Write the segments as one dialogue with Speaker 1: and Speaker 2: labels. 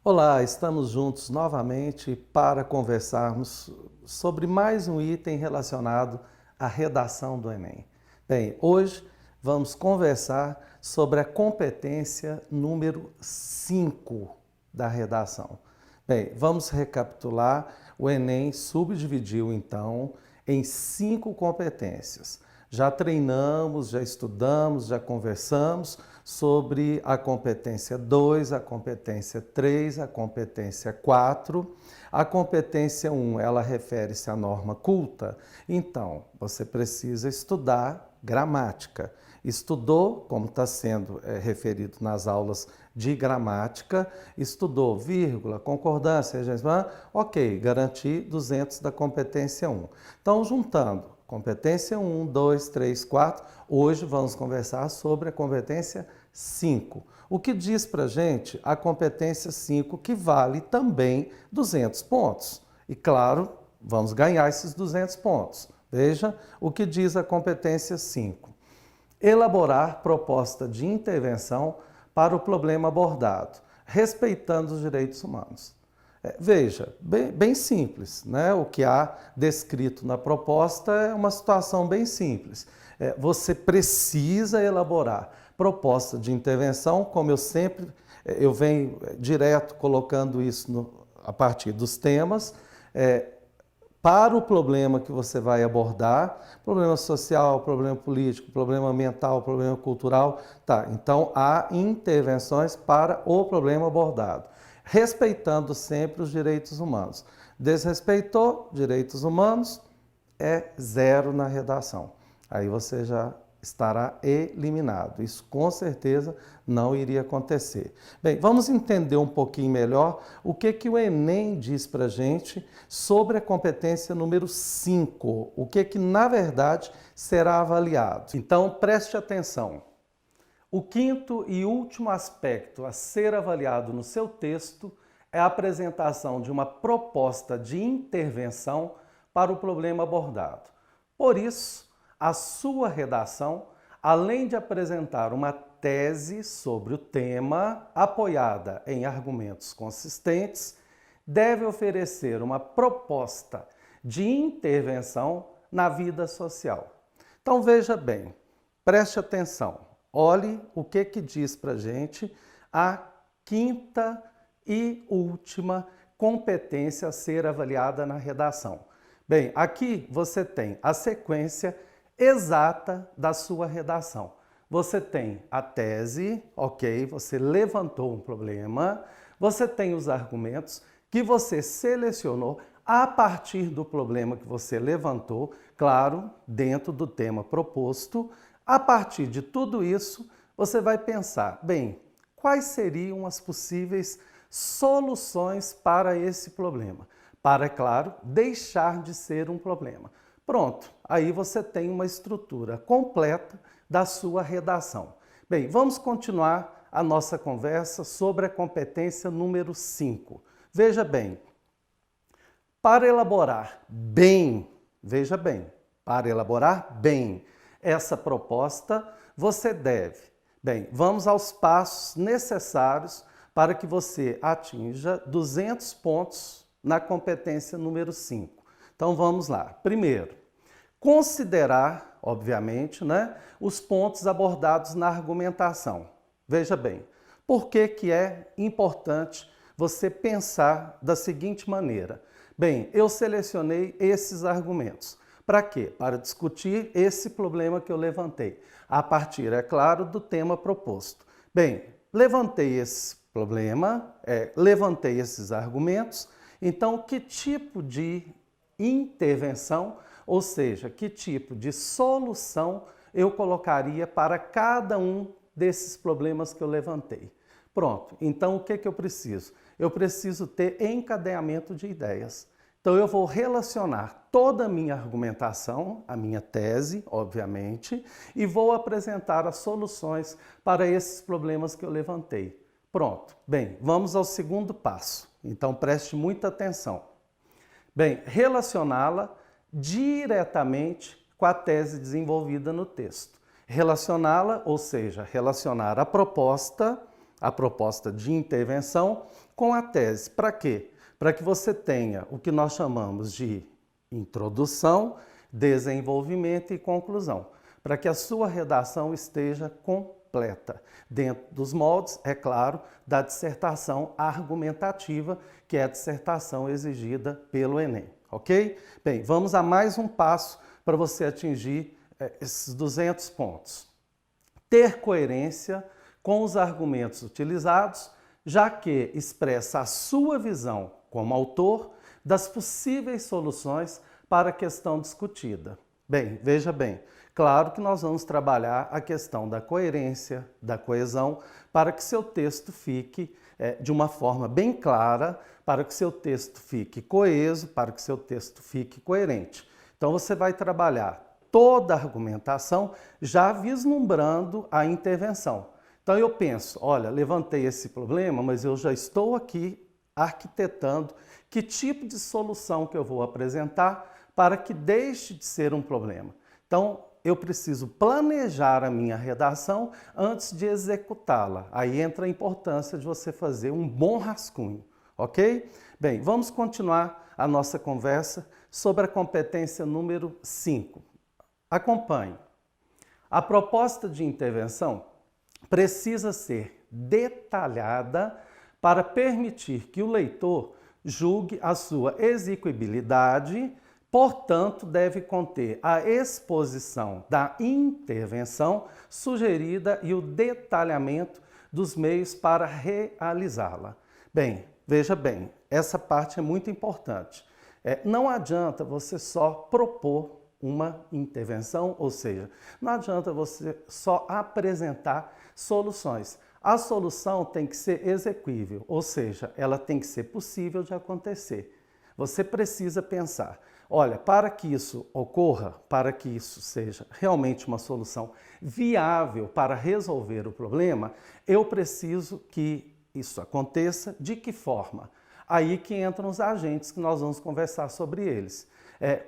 Speaker 1: Olá, estamos juntos novamente para conversarmos sobre mais um item relacionado à redação do Enem. Bem, hoje vamos conversar sobre a competência número 5 da redação. Bem, vamos recapitular. O Enem subdividiu então em 5 competências. Já treinamos, já estudamos, já conversamos sobre a competência 2, a competência 3, a competência 4. A competência 1, ela refere-se à norma culta. Então, você precisa estudar gramática. Estudou, como está sendo referido nas aulas de gramática, estudou vírgula, concordância, ok, garanti 200 da competência 1. Então, juntando competência 1, 2, 3, 4. Hoje vamos conversar sobre a competência 5. O que diz para a gente a competência 5, que vale também 200 pontos. E claro, vamos ganhar esses 200 pontos. Veja o que diz a competência 5. Elaborar proposta de intervenção para o problema abordado, respeitando os direitos humanos. Veja, bem simples, né? O que há descrito na proposta é uma situação bem simples. Você precisa elaborar proposta de intervenção, como eu venho direto colocando isso a partir dos temas, para o problema que você vai abordar, problema social, problema político, problema ambiental, problema cultural, tá? Então, há intervenções para o problema abordado, respeitando sempre os direitos humanos. Desrespeitou direitos humanos, é 0 na redação. Aí você já estará eliminado. Isso com certeza não iria acontecer. Bem, vamos entender um pouquinho melhor o que o Enem diz para a gente sobre a competência número 5. O que na verdade será avaliado. Então, preste atenção. O quinto e último aspecto a ser avaliado no seu texto é a apresentação de uma proposta de intervenção para o problema abordado. Por isso, a sua redação, além de apresentar uma tese sobre o tema, apoiada em argumentos consistentes, deve oferecer uma proposta de intervenção na vida social. Então veja bem, preste atenção, olhe o que diz para a gente a quinta e última competência a ser avaliada na redação. Bem, aqui você tem a sequência exata da sua redação. Você tem a tese, ok, você levantou um problema, você tem os argumentos que você selecionou a partir do problema que você levantou, claro, dentro do tema proposto. A partir de tudo isso, você vai pensar, bem, quais seriam as possíveis soluções para esse problema? Para, claro, deixar de ser um problema. Pronto, aí você tem uma estrutura completa da sua redação. Bem, vamos continuar a nossa conversa sobre a competência número 5. Veja bem, para elaborar bem, veja bem, para elaborar bem essa proposta, você deve. Bem, vamos aos passos necessários para que você atinja 200 pontos na competência número 5. Então vamos lá. Primeiro, considerar, obviamente, né, os pontos abordados na argumentação. Veja bem, por que é importante você pensar da seguinte maneira? Bem, eu selecionei esses argumentos. Para quê? Para discutir esse problema que eu levantei, a partir, é claro, do tema proposto. Bem, levantei esse problema, levantei esses argumentos, então que tipo de intervenção, ou seja, que tipo de solução eu colocaria para cada um desses problemas que eu levantei? Pronto, então o que eu preciso? Eu preciso ter encadeamento de ideias. Então eu vou relacionar toda a minha argumentação, a minha tese, obviamente, e vou apresentar as soluções para esses problemas que eu levantei. Pronto. Bem, vamos ao segundo passo. Então preste muita atenção. Bem, relacioná-la diretamente com a tese desenvolvida no texto. Relacioná-la, ou seja, relacionar a proposta a proposta de intervenção com a tese. Para quê? Para que você tenha o que nós chamamos de introdução, desenvolvimento e conclusão, para que a sua redação esteja completa, dentro dos moldes, é claro, da dissertação argumentativa, que é a dissertação exigida pelo Enem, ok? Bem, vamos a mais um passo para você atingir esses 200 pontos. Ter coerência com os argumentos utilizados, já que expressa a sua visão como autor das possíveis soluções para a questão discutida. Bem, veja bem, claro que nós vamos trabalhar a questão da coerência, da coesão, para que seu texto fique de uma forma bem clara, para que seu texto fique coeso, para que seu texto fique coerente. Então você vai trabalhar toda a argumentação já vislumbrando a intervenção. Então eu penso, olha, levantei esse problema, mas eu já estou aqui arquitetando que tipo de solução que eu vou apresentar para que deixe de ser um problema. Então, eu preciso planejar a minha redação antes de executá-la. Aí entra a importância de você fazer um bom rascunho, ok? Bem, vamos continuar a nossa conversa sobre a competência número 5. Acompanhe. A proposta de intervenção precisa ser detalhada para permitir que o leitor julgue a sua execuibilidade. Portanto, deve conter a exposição da intervenção sugerida e o detalhamento dos meios para realizá-la. Bem, veja bem, essa parte é muito importante. Não adianta você só propor uma intervenção, ou seja, não adianta você só apresentar soluções. A solução tem que ser exequível, ou seja, ela tem que ser possível de acontecer. Você precisa pensar, olha, para que isso ocorra, para que isso seja realmente uma solução viável para resolver o problema, eu preciso que isso aconteça. De que forma? Aí que entram os agentes que nós vamos conversar sobre eles.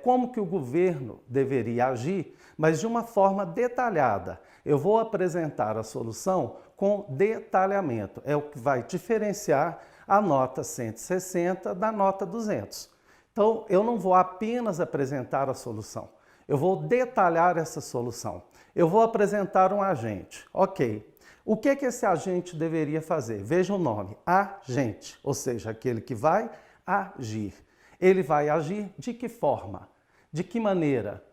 Speaker 1: Como que o governo deveria agir, mas de uma forma detalhada. Eu vou apresentar a solução com detalhamento. É o que vai diferenciar a nota 160 da nota 200. Então, eu não vou apenas apresentar a solução, eu vou detalhar essa solução. Eu vou apresentar um agente. Ok. O que esse agente deveria fazer? Veja o nome, agente, ou seja, aquele que vai agir. Ele vai agir de que forma? De que maneira?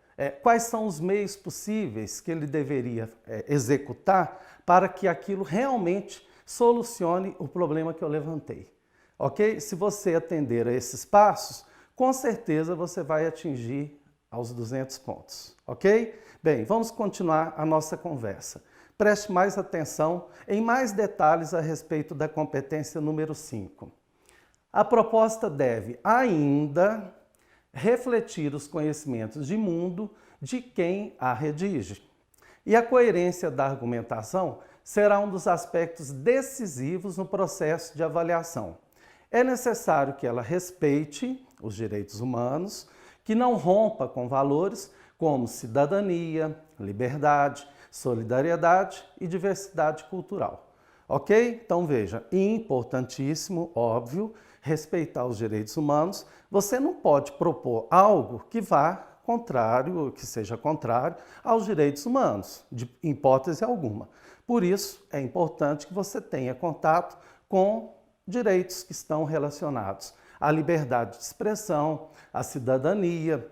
Speaker 1: Quais são os meios possíveis que ele deveria executar para que aquilo realmente solucione o problema que eu levantei? Ok? Se você atender a esses passos, com certeza você vai atingir aos 200 pontos, ok? Bem, vamos continuar a nossa conversa. Preste mais atenção em mais detalhes a respeito da competência número 5. A proposta deve ainda refletir os conhecimentos de mundo de quem a redige. E a coerência da argumentação será um dos aspectos decisivos no processo de avaliação. É necessário que ela respeite os direitos humanos, que não rompa com valores como cidadania, liberdade, solidariedade e diversidade cultural. Ok? Então veja, importantíssimo, óbvio, respeitar os direitos humanos. Você não pode propor algo que vá contrário, que seja contrário aos direitos humanos, de hipótese alguma. Por isso, é importante que você tenha contato com direitos que estão relacionados à liberdade de expressão, à cidadania,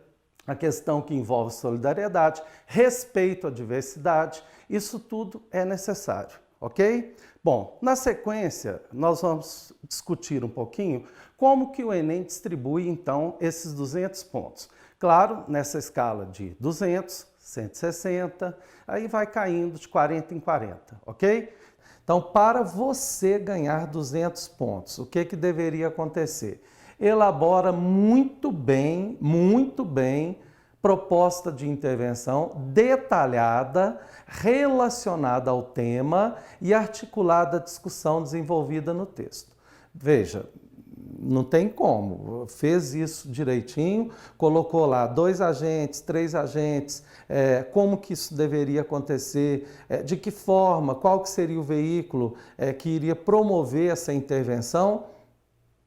Speaker 1: a questão que envolve solidariedade, respeito à diversidade, isso tudo é necessário, ok? Bom, na sequência, nós vamos discutir um pouquinho como que o Enem distribui, então, esses 200 pontos. Claro, nessa escala de 200, 160, aí vai caindo de 40 em 40, ok? Então, para você ganhar 200 pontos, o que deveria acontecer? Elabora muito bem, proposta de intervenção detalhada, relacionada ao tema e articulada à discussão desenvolvida no texto. Veja, não tem como. Fez isso direitinho, colocou lá 2 agentes, 3 agentes, como que isso deveria acontecer, de que forma, qual que seria o veículo que iria promover essa intervenção.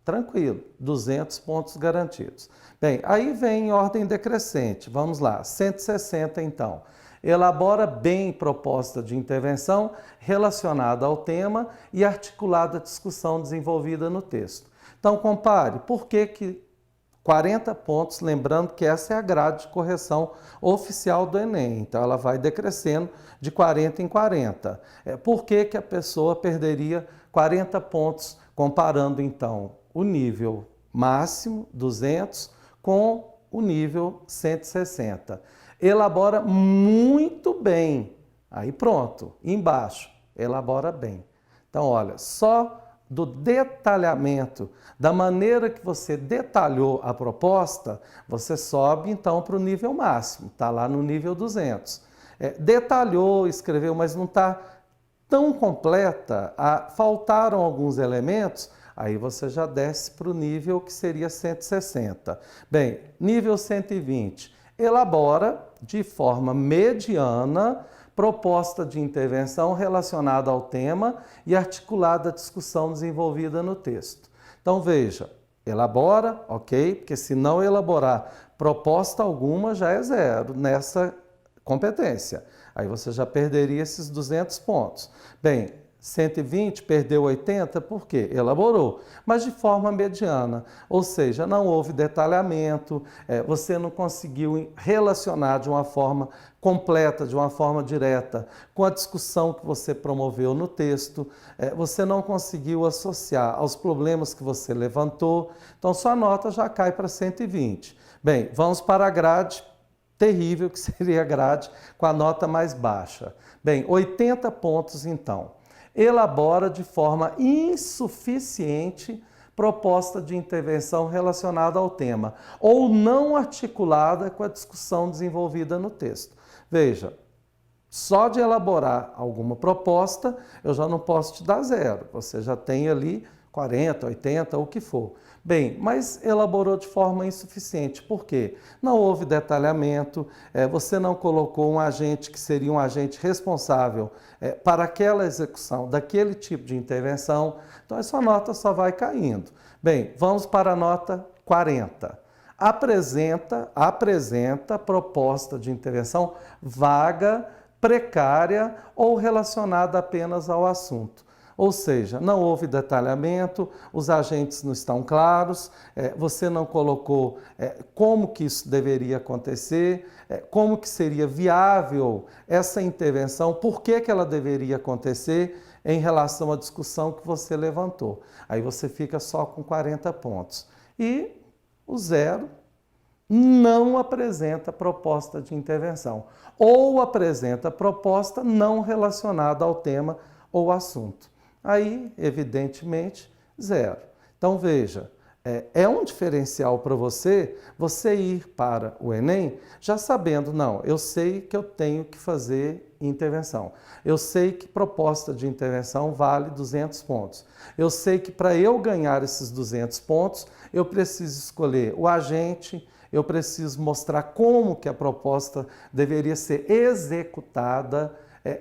Speaker 1: Tranquilo, 200 pontos garantidos. Bem, aí vem em ordem decrescente. Vamos lá, 160 então. Elabora bem proposta de intervenção relacionada ao tema e articulada a discussão desenvolvida no texto. Então, compare, por que 40 pontos, lembrando que essa é a grade de correção oficial do Enem, então ela vai decrescendo de 40 em 40. Por que a pessoa perderia 40 pontos, comparando então o nível máximo, 200, com o nível 160? Elabora muito bem. Aí pronto, embaixo, elabora bem. Então, olha, só do detalhamento, da maneira que você detalhou a proposta, você sobe então para o nível máximo, está lá no nível 200. Detalhou, escreveu, mas não está tão completa, faltaram alguns elementos, aí você já desce para o nível que seria 160. Bem, nível 120. Elabora de forma mediana proposta de intervenção relacionada ao tema e articulada a discussão desenvolvida no texto. Então veja, elabora, ok, porque se não elaborar proposta alguma já é 0 nessa competência. Aí você já perderia esses 200 pontos. Bem, 120 perdeu 80, por quê? Elaborou, mas de forma mediana, ou seja, não houve detalhamento, você não conseguiu relacionar de uma forma completa, de uma forma direta, com a discussão que você promoveu no texto, você não conseguiu associar aos problemas que você levantou, então sua nota já cai para 120. Bem, vamos para a grade terrível, que seria a grade com a nota mais baixa. Bem, 80 pontos então. Elabora de forma insuficiente proposta de intervenção relacionada ao tema, ou não articulada com a discussão desenvolvida no texto. Veja, só de elaborar alguma proposta, eu já não posso te dar 0. Você já tem ali 40, 80, o que for. Bem, mas elaborou de forma insuficiente. Por quê? Não houve detalhamento, você não colocou um agente que seria um agente responsável para aquela execução daquele tipo de intervenção, então a sua nota só vai caindo. Bem, vamos para a nota 40. Apresenta proposta de intervenção vaga, precária ou relacionada apenas ao assunto. Ou seja, não houve detalhamento, os agentes não estão claros, você não colocou como que isso deveria acontecer, como que seria viável essa intervenção, por que ela deveria acontecer em relação à discussão que você levantou. Aí você fica só com 40 pontos. E o 0 não apresenta proposta de intervenção, ou apresenta proposta não relacionada ao tema ou assunto. Aí, evidentemente, 0. Então, veja, é um diferencial para você ir para o Enem já sabendo, não, eu sei que eu tenho que fazer intervenção. Eu sei que proposta de intervenção vale 200 pontos. Eu sei que para eu ganhar esses 200 pontos, eu preciso escolher o agente, eu preciso mostrar como que a proposta deveria ser executada,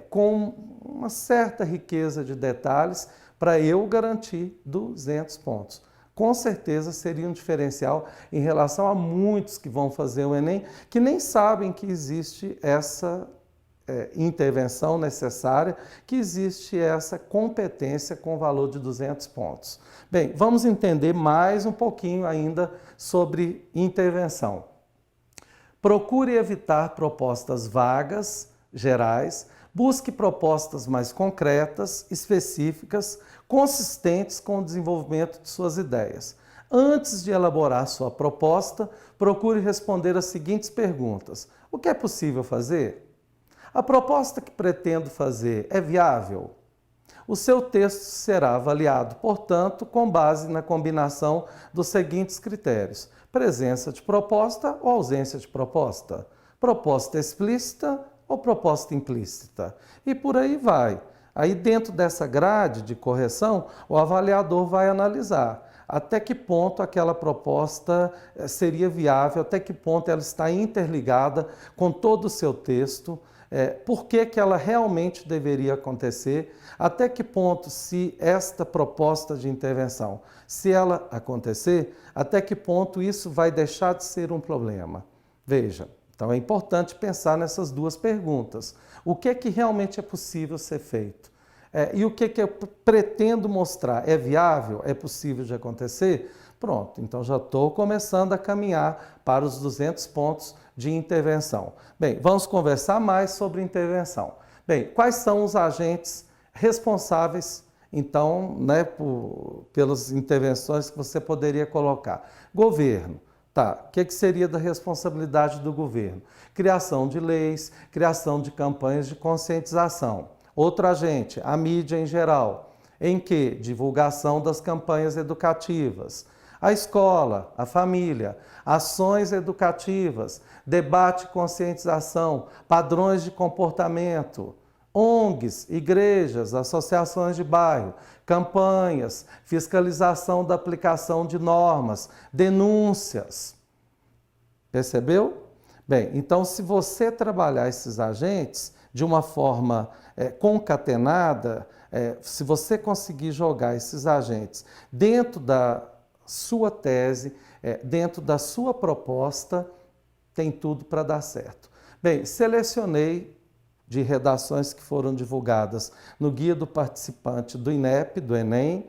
Speaker 1: com uma certa riqueza de detalhes para eu garantir 200 pontos. Com certeza seria um diferencial em relação a muitos que vão fazer o Enem, que nem sabem que existe essa intervenção necessária, que existe essa competência com valor de 200 pontos. Bem, vamos entender mais um pouquinho ainda sobre intervenção. Procure evitar propostas vagas, gerais. Busque propostas mais concretas, específicas, consistentes com o desenvolvimento de suas ideias. Antes de elaborar sua proposta, procure responder as seguintes perguntas. O que é possível fazer? A proposta que pretendo fazer é viável? O seu texto será avaliado, portanto, com base na combinação dos seguintes critérios: presença de proposta ou ausência de proposta, proposta explícita ou proposta implícita, e por aí vai. Aí dentro dessa grade de correção, o avaliador vai analisar. até que ponto aquela proposta seria viável, até que ponto ela está interligada com todo o seu texto, por que que ela realmente deveria acontecer, até que ponto, se esta proposta de intervenção, se ela acontecer, até que ponto isso vai deixar de ser um problema. Veja, então é importante pensar nessas duas perguntas. O que é que realmente é possível ser feito? E o que é que eu pretendo mostrar? É viável? É possível de acontecer? Pronto, então já estou começando a caminhar para os 200 pontos de intervenção. Bem, vamos conversar mais sobre intervenção. Bem, quais são os agentes responsáveis, então, pelas intervenções que você poderia colocar? Governo. Tá, o que seria da responsabilidade do governo? Criação de leis, criação de campanhas de conscientização. Outro agente, a mídia em geral. Em que? Divulgação das campanhas educativas. A escola, a família, ações educativas, debate e conscientização, padrões de comportamento, ONGs, igrejas, associações de bairro, campanhas, fiscalização da aplicação de normas, denúncias. Percebeu? Bem, então se você trabalhar esses agentes de uma forma concatenada, se você conseguir jogar esses agentes dentro da sua tese, dentro da sua proposta, tem tudo para dar certo. Bem, selecionei de redações que foram divulgadas no Guia do Participante do INEP, do Enem,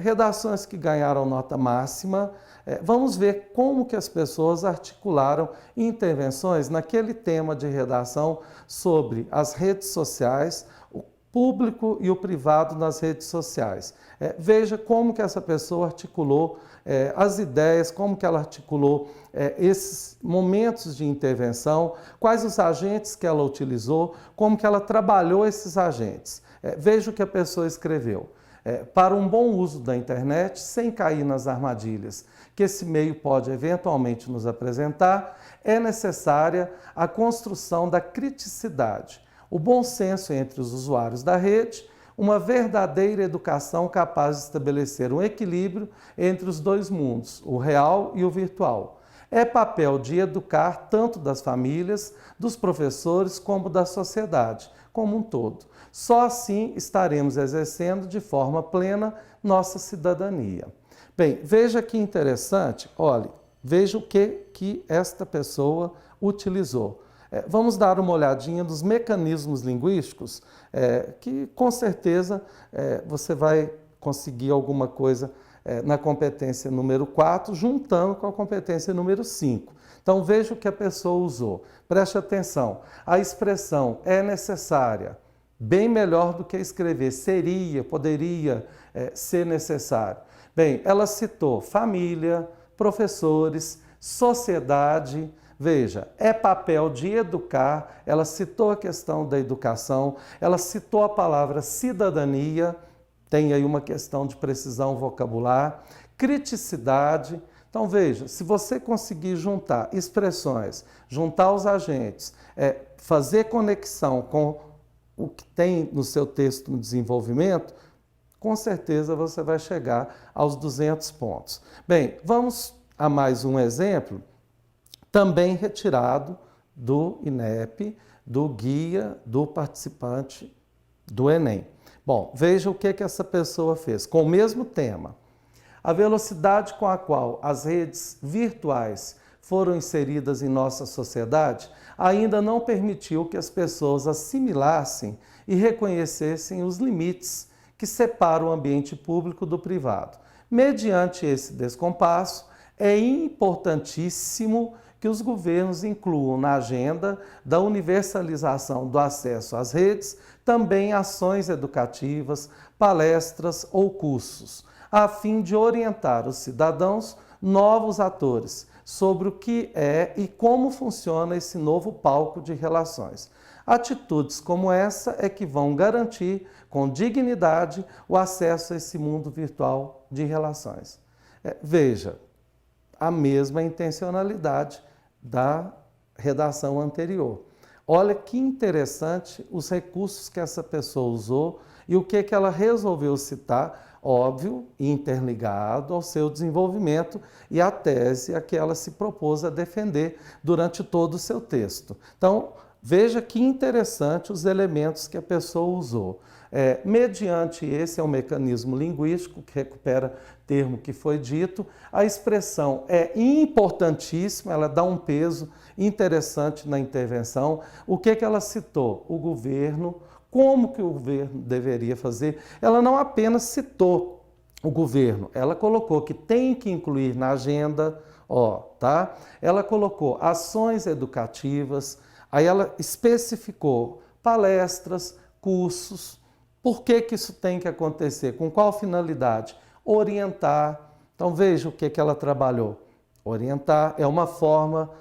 Speaker 1: redações que ganharam nota máxima. Vamos ver como que as pessoas articularam intervenções naquele tema de redação sobre as redes sociais, o público e o privado nas redes sociais. Veja como que essa pessoa articulou as ideias, como que ela articulou esses momentos de intervenção, quais os agentes que ela utilizou, como que ela trabalhou esses agentes. Veja o que a pessoa escreveu. Para um bom uso da internet, sem cair nas armadilhas que esse meio pode eventualmente nos apresentar, é necessária a construção da criticidade, o bom senso entre os usuários da rede, uma verdadeira educação capaz de estabelecer um equilíbrio entre os dois mundos, o real e o virtual. É papel de educar tanto das famílias, dos professores, como da sociedade como um todo. Só assim estaremos exercendo de forma plena nossa cidadania. Bem, veja que interessante, olhe, veja o que esta pessoa utilizou. Vamos dar uma olhadinha nos mecanismos linguísticos, que com certeza você vai conseguir alguma coisa na competência número 4, juntando com a competência número 5. Então veja o que a pessoa usou. Preste atenção, a expressão é necessária, bem melhor do que escrever seria, poderia ser necessário. Bem, ela citou família, professores, sociedade. Veja, é papel de educar, ela citou a questão da educação, ela citou a palavra cidadania, tem aí uma questão de precisão vocabular, criticidade. Então veja, se você conseguir juntar expressões, juntar os agentes, fazer conexão com o que tem no seu texto no desenvolvimento, com certeza você vai chegar aos 200 pontos. Bem, vamos a mais um exemplo, também retirado do INEP, do Guia do Participante do Enem. Bom, veja o que essa pessoa fez, com o mesmo tema. A velocidade com a qual as redes virtuais foram inseridas em nossa sociedade ainda não permitiu que as pessoas assimilassem e reconhecessem os limites que separam o ambiente público do privado. Mediante esse descompasso, é importantíssimo que os governos incluam na agenda da universalização do acesso às redes também ações educativas, palestras ou cursos, a fim de orientar os cidadãos, novos atores, sobre o que é e como funciona esse novo palco de relações. Atitudes como essa é que vão garantir, com dignidade, o acesso a esse mundo virtual de relações. Veja, a mesma intencionalidade da redação anterior. Olha que interessante os recursos que essa pessoa usou e o que ela resolveu citar, óbvio, interligado ao seu desenvolvimento e à tese a que ela se propôs a defender durante todo o seu texto. Então, veja que interessante os elementos que a pessoa usou. Mediante esse é um mecanismo linguístico que recupera termo que foi dito, a expressão é importantíssima, ela dá um peso interessante na intervenção. O que ela citou? O governo, como que o governo deveria fazer. Ela não apenas citou o governo, ela colocou que tem que incluir na agenda, tá? Ela colocou ações educativas, aí ela especificou palestras, cursos. Por que isso tem que acontecer? Com qual finalidade? Orientar. Então veja o que ela trabalhou. Orientar é uma forma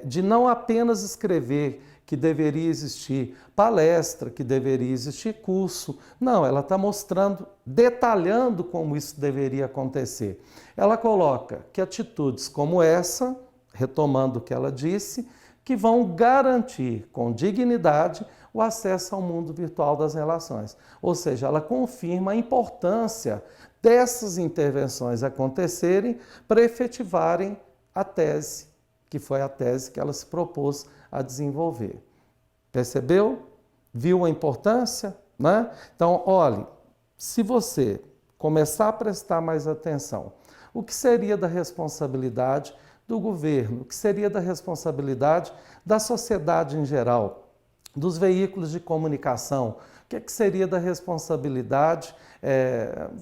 Speaker 1: de não apenas escrever que deveria existir palestra, que deveria existir curso. Não, ela está mostrando, detalhando como isso deveria acontecer. Ela coloca que atitudes como essa, retomando o que ela disse, que vão garantir com dignidade o acesso ao mundo virtual das relações. Ou seja, ela confirma a importância dessas intervenções acontecerem para efetivarem a tese, que foi a tese que ela se propôs a desenvolver. Percebeu? Viu a importância? Né? Então, olhe, se você começar a prestar mais atenção, o que seria da responsabilidade do governo, o que seria da responsabilidade da sociedade em geral, dos veículos de comunicação, o que seria da responsabilidade,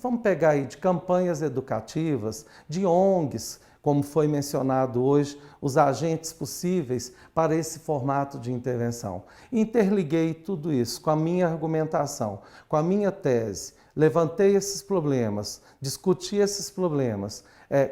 Speaker 1: vamos pegar aí, de campanhas educativas, de ONGs, como foi mencionado hoje, os agentes possíveis para esse formato de intervenção. Interliguei tudo isso com a minha argumentação, com a minha tese, levantei esses problemas, discuti esses problemas,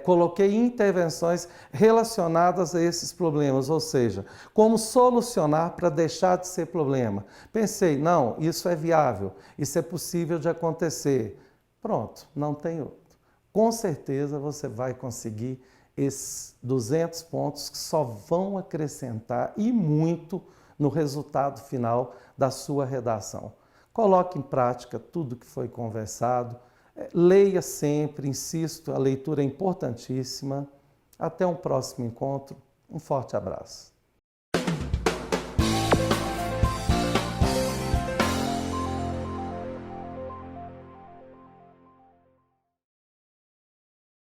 Speaker 1: coloquei intervenções relacionadas a esses problemas, ou seja, como solucionar para deixar de ser problema. Pensei, não, isso é viável, isso é possível de acontecer. Pronto, não tem outro. Com certeza você vai conseguir esses 200 pontos que só vão acrescentar e muito no resultado final da sua redação. Coloque em prática tudo que foi conversado, leia sempre, insisto, a leitura é importantíssima. Até um próximo encontro, um forte abraço.